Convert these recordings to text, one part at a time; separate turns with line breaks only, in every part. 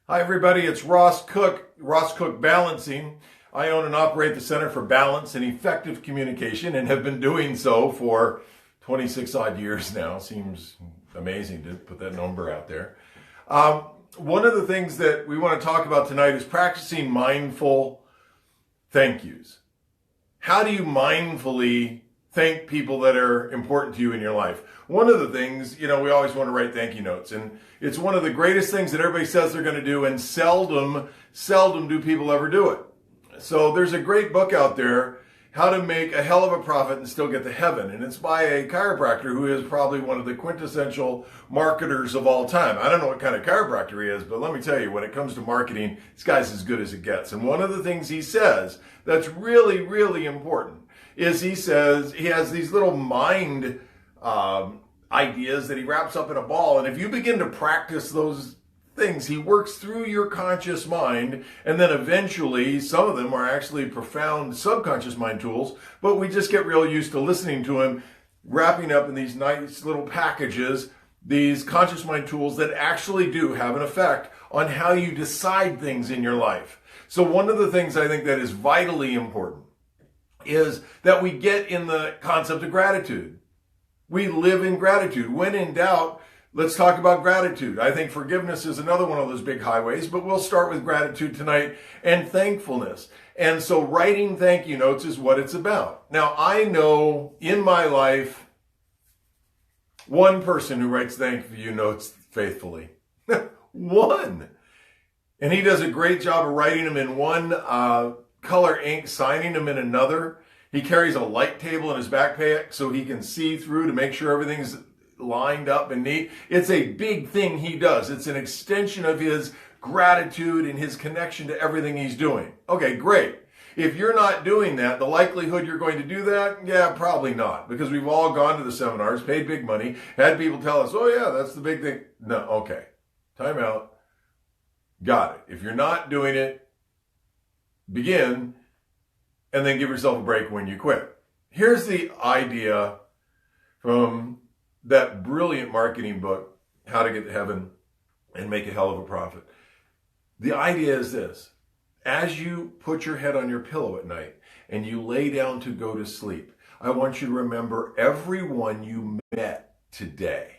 Hi, everybody. It's Ross Cook, Ross Cook Balancing. I own and operate the Center for Balance and Effective Communication and have been doing so for 26 odd years now. Seems amazing to put that number out there. One of the things that we want to talk about tonight is practicing mindful thank yous. How do you mindfully thank people that are important to you in your life? One of the things, we always want to write thank you notes, and it's one of the greatest things that everybody says they're going to do, and seldom do people ever do it. So there's a great book out there, How to Make a Hell of a Profit and Still Get to Heaven, and it's by a chiropractor who is probably one of the quintessential marketers of all time. I don't know what kind of chiropractor he is, but let me tell you, when it comes to marketing, this guy's as good as it gets. And one of the things he says that's really, really important is he says he has these little mind ideas that he wraps up in a ball. And if you begin to practice those things, he works through your conscious mind. And then eventually, some of them are actually profound subconscious mind tools, but we just get real used to listening to him wrapping up in these nice little packages, these conscious mind tools that actually do have an effect on how you decide things in your life. So one of the things I think that is vitally important is that we get in the concept of gratitude. We live in gratitude. When in doubt, let's talk about gratitude. I think forgiveness is another one of those big highways, but we'll start with gratitude tonight and thankfulness. And so writing thank you notes is what it's about. Now, I know in my life one person who writes thank you notes faithfully. One. And he does a great job of writing them in one color ink, signing them in another. He carries a light table in his backpack so he can see through to make sure everything's lined up and neat. It's a big thing he does. It's an extension of his gratitude and his connection to everything he's doing. Okay, great. If you're not doing that, the likelihood you're going to do that, yeah, probably not. Because we've all gone to the seminars, paid big money, had people tell us, oh yeah, that's the big thing. No, okay. Time out. Got it. If you're not doing it, begin and then give yourself a break when you quit. Here's the idea from that brilliant marketing book, How to Get to Heaven and Make a Hell of a Profit. The idea is this. As you put your head on your pillow at night and you lay down to go to sleep, I want you to remember everyone you met today,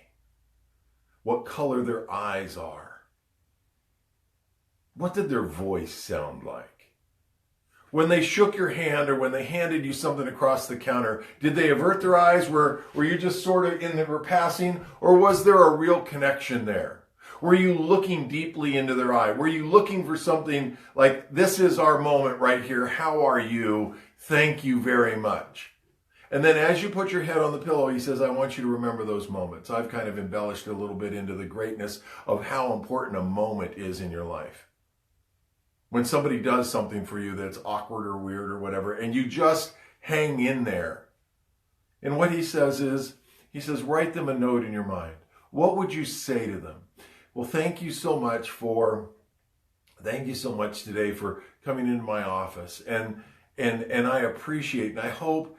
what color their eyes are. What did their voice sound like? When they shook your hand or when they handed you something across the counter, did they avert their eyes? Were you just sort of in there passing? Or was there a real connection there? Were you looking deeply into their eye? Were you looking for something like, this is our moment right here. How are you? Thank you very much. And then as you put your head on the pillow, he says, I want you to remember those moments. I've kind of embellished a little bit into the greatness of how important a moment is in your life. When somebody does something for you that's awkward or weird or whatever, and you just hang in there. And what he says is, he says, write them a note in your mind. What would you say to them? Well, thank you so much today for coming into my office. And I appreciate, and I hope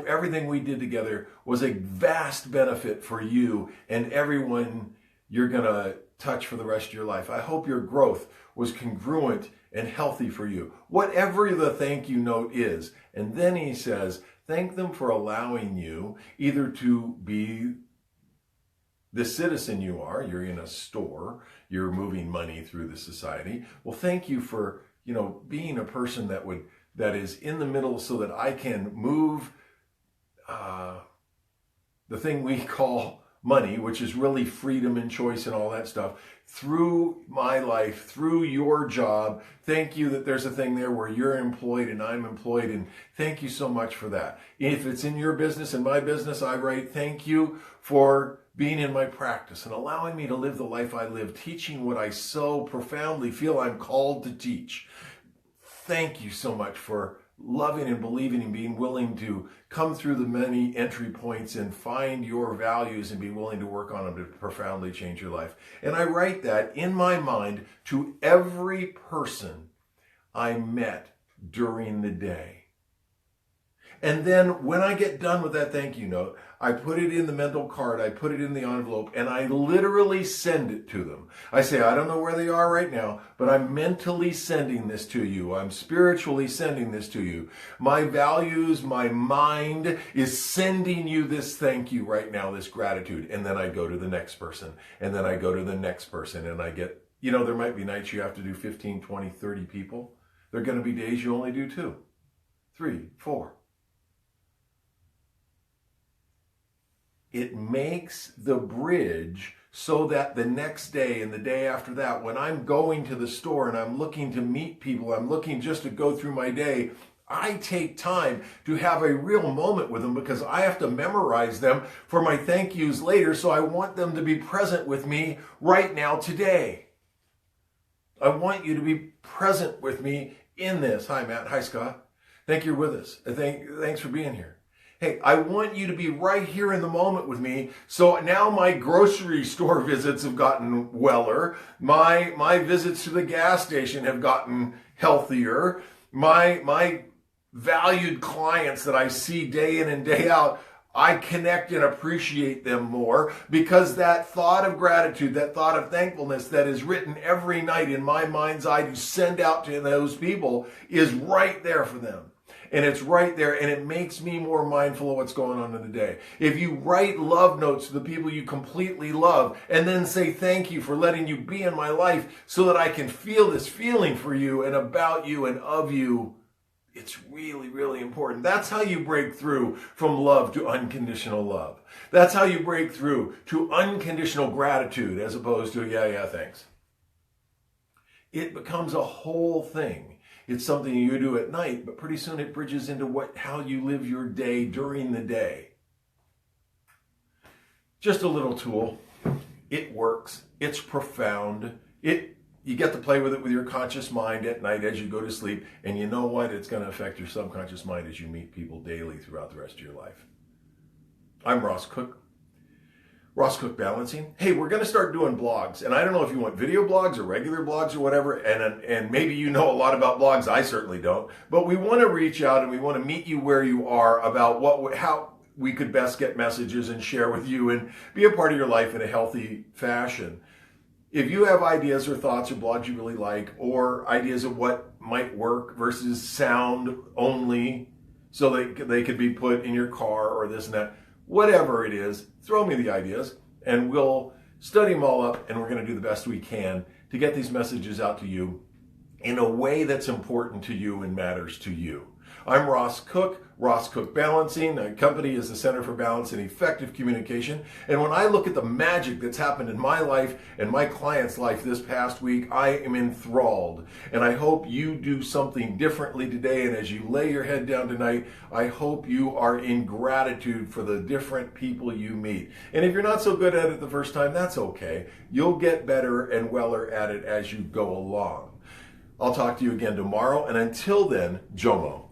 everything we did together was a vast benefit for you and everyone you're going to touch for the rest of your life. I hope your growth was congruent and healthy for you. Whatever the thank you note is. And then he says, thank them for allowing you either to be the citizen you are. You're in a store. You're moving money through the society. Well, thank you for, being a person that is in the middle so that I can move the thing we call money, which is really freedom and choice and all that stuff, through my life, through your job. Thank you that there's a thing there where you're employed and I'm employed, and thank you so much for that. If it's in your business and my business, I write thank you for being in my practice and allowing me to live the life I live, teaching what I so profoundly feel I'm called to teach. Thank you so much for loving and believing and being willing to come through the many entry points and find your values and be willing to work on them to profoundly change your life. And I write that in my mind to every person I met during the day. And then when I get done with that thank you note, I put it in the mental card, I put it in the envelope, and I literally send it to them. I say, I don't know where they are right now, but I'm mentally sending this to you. I'm spiritually sending this to you. My values, my mind is sending you this thank you right now, this gratitude. And then I go to the next person, and then I go to the next person, and I get, there might be nights you have to do 15, 20, 30 people. There are going to be days you only do 2, 3, 4. It makes the bridge so that the next day and the day after that, when I'm going to the store and I'm looking to meet people, I'm looking just to go through my day, I take time to have a real moment with them because I have to memorize them for my thank yous later. So I want them to be present with me right now today. I want you to be present with me in this. Hi, Matt. Hi, Scott. Thank you're with us. Thanks for being here. Hey, I want you to be right here in the moment with me. So now my grocery store visits have gotten weller. My visits to the gas station have gotten healthier. My valued clients that I see day in and day out, I connect and appreciate them more because that thought of gratitude, that thought of thankfulness that is written every night in my mind's eye to send out to those people is right there for them. And it's right there, and it makes me more mindful of what's going on in the day. If you write love notes to the people you completely love, and then say thank you for letting you be in my life so that I can feel this feeling for you and about you and of you, it's really, really important. That's how you break through from love to unconditional love. That's how you break through to unconditional gratitude as opposed to, yeah, thanks. It becomes a whole thing. It's something you do at night, but pretty soon it bridges into how you live your day during the day. Just a little tool. It works. It's profound. You get to play with it with your conscious mind at night as you go to sleep. And you know what? It's going to affect your subconscious mind as you meet people daily throughout the rest of your life. I'm Ross Cook. Ross Cook Balancing. Hey, we're going to start doing blogs. And I don't know if you want video blogs or regular blogs or whatever. And maybe you know a lot about blogs. I certainly don't. But we want to reach out and we want to meet you where you are about how we could best get messages and share with you and be a part of your life in a healthy fashion. If you have ideas or thoughts or blogs you really like, or ideas of what might work versus sound only, so they could be put in your car or this and that, whatever it is, throw me the ideas and we'll study them all up, and we're going to do the best we can to get these messages out to you in a way that's important to you and matters to you. I'm Ross Cook, Ross Cook Balancing. The company is the Center for Balance and Effective Communication. And when I look at the magic that's happened in my life and my client's life this past week, I am enthralled. And I hope you do something differently today. And as you lay your head down tonight, I hope you are in gratitude for the different people you meet. And if you're not so good at it the first time, that's okay. You'll get better and weller at it as you go along. I'll talk to you again tomorrow. And until then, Jomo.